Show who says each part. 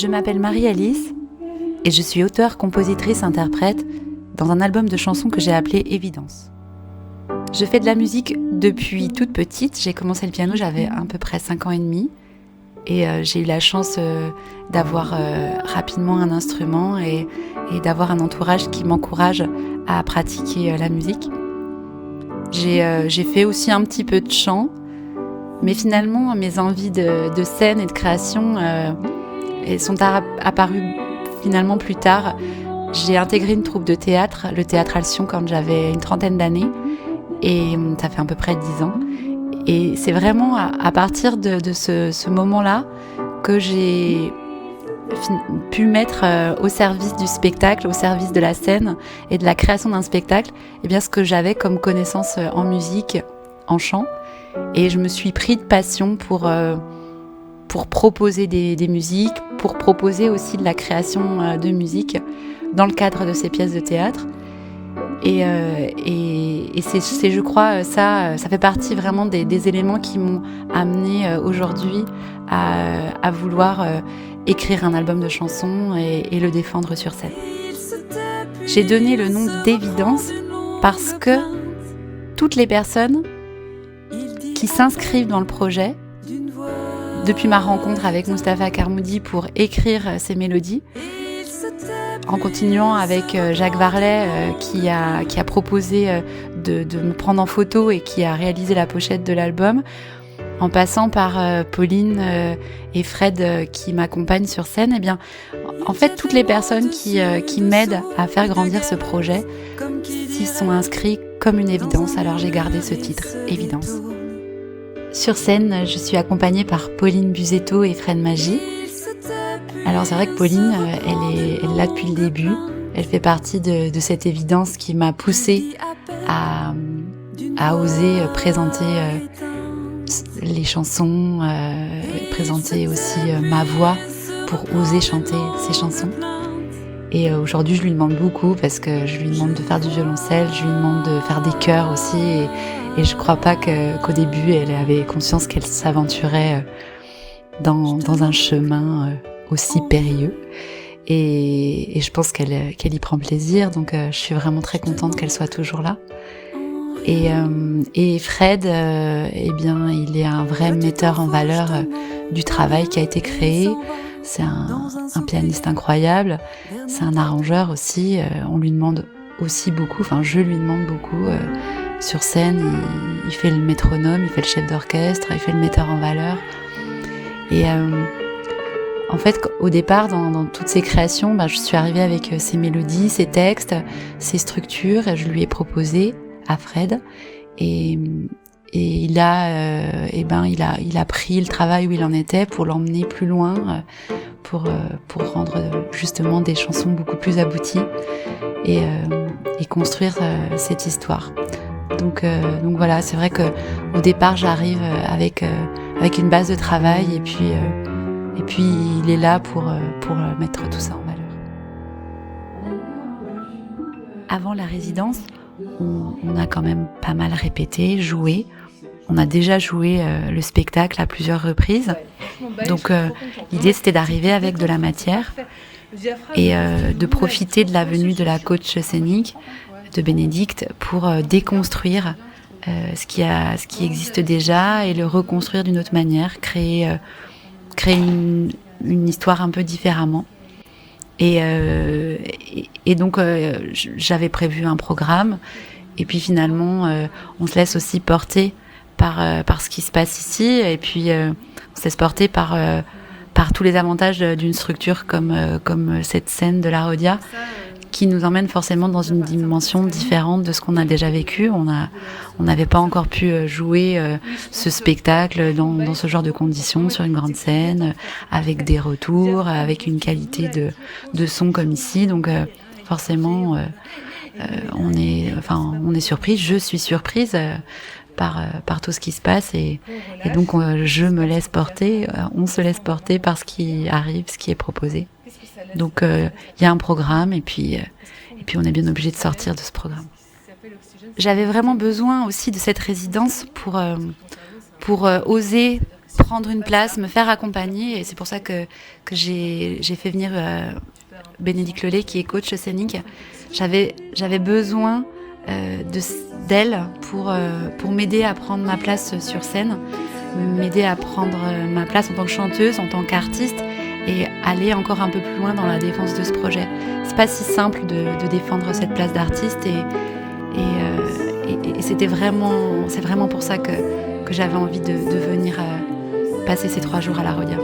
Speaker 1: Je m'appelle Marie-Alice et je suis auteure, compositrice, interprète dans un album de chansons que j'ai appelé Évidence. Je fais de la musique depuis toute petite. J'ai commencé le piano, j'avais à peu près 5 ans et demi. Et j'ai eu la chance d'avoir rapidement un instrument et d'avoir un entourage qui m'encourage à pratiquer la musique. J'ai fait aussi un petit peu de chant, mais finalement mes envies de scène et de création sont apparues finalement plus tard. J'ai intégré une troupe de théâtre, le Théâtre Alcyon, quand j'avais une 30aine d'années, et ça fait à peu près 10 ans. Et c'est vraiment à partir de ce moment-là que j'ai pu mettre au service du spectacle, au service de la scène et de la création d'un spectacle, eh bien, ce que j'avais comme connaissance en musique, en chant. Et je me suis pris de passion pour proposer des musiques, pour proposer aussi de la création de musique dans le cadre de ces pièces de théâtre. Et c'est, je crois, ça fait partie vraiment des éléments qui m'ont amené aujourd'hui à vouloir écrire un album de chansons et le défendre sur scène. J'ai donné le nom d'Évidence parce que toutes les personnes qui s'inscrivent dans le projet, depuis ma rencontre avec Mustapha Karmoudi pour écrire ces mélodies, en continuant avec Jacques Varlet qui a proposé de me prendre en photo et qui a réalisé la pochette de l'album, en passant par Pauline et Fred qui m'accompagnent sur scène, eh bien, en fait, toutes les personnes qui m'aident à faire grandir ce projet s'y sont inscrits comme une évidence, alors j'ai gardé ce titre, Évidence. Sur scène, je suis accompagnée par Pauline Buzetto et Fred Magie. Alors c'est vrai que Pauline, elle est là depuis le début. Elle fait partie de cette évidence qui m'a poussée à oser présenter les chansons, présenter aussi ma voix pour oser chanter ces chansons. Et aujourd'hui, je lui demande beaucoup parce que je lui demande de faire du violoncelle, je lui demande de faire des chœurs aussi. Et je crois pas qu'au début, elle avait conscience qu'elle s'aventurait dans un chemin aussi périlleux. Et je pense qu'elle y prend plaisir, donc je suis vraiment très contente qu'elle soit toujours là. Et Fred, eh bien, il est un vrai metteur en valeur du travail qui a été créé. C'est un pianiste incroyable, c'est un arrangeur aussi. On lui demande aussi beaucoup, enfin je lui demande beaucoup. Sur scène, il fait le métronome, il fait le chef d'orchestre, il fait le metteur en valeur. Et en fait, au départ, dans toutes ces créations, je suis arrivée avec ces mélodies, ces textes, ces structures, et je lui ai proposé à Fred. Et il a pris le travail où il en était pour l'emmener plus loin, pour rendre justement des chansons beaucoup plus abouties et construire cette histoire. Donc voilà, c'est vrai que au départ j'arrive avec une base de travail et puis il est là pour mettre tout ça en valeur. Avant la résidence, on a quand même pas mal répété, joué. On a déjà joué le spectacle à plusieurs reprises. Donc l'idée c'était d'arriver avec de la matière et de profiter de la venue de la coach scénique de Bénédicte pour déconstruire ce qui existe déjà et le reconstruire d'une autre manière, créer une histoire un peu différemment. Et donc j'avais prévu un programme et puis finalement on se laisse aussi porter par ce qui se passe ici et puis on se laisse porter par tous les avantages d'une structure comme cette scène de la Rodia, qui nous emmène forcément dans une dimension différente de ce qu'on a déjà vécu. On n'avait pas encore pu jouer ce spectacle dans ce genre de conditions, sur une grande scène, avec des retours, avec une qualité de son comme ici. Donc forcément, on est surpris. Je suis surprise par tout ce qui se passe et donc je me laisse porter, on se laisse porter par ce qui arrive, ce qui est proposé. Donc il y a un programme et puis on est bien obligé de sortir de ce programme. J'avais vraiment besoin aussi de cette résidence pour oser prendre une place, me faire accompagner. Et c'est pour ça que j'ai fait venir Bénédicte Lelay, qui est coach scénique. J'avais besoin d'elle pour m'aider à prendre ma place sur scène, m'aider à prendre ma place en tant que chanteuse, en tant qu'artiste, et aller encore un peu plus loin dans la défense de ce projet. C'est pas si simple de défendre cette place d'artiste, et c'est vraiment pour ça que j'avais envie de venir passer ces 3 jours à la Rhodia.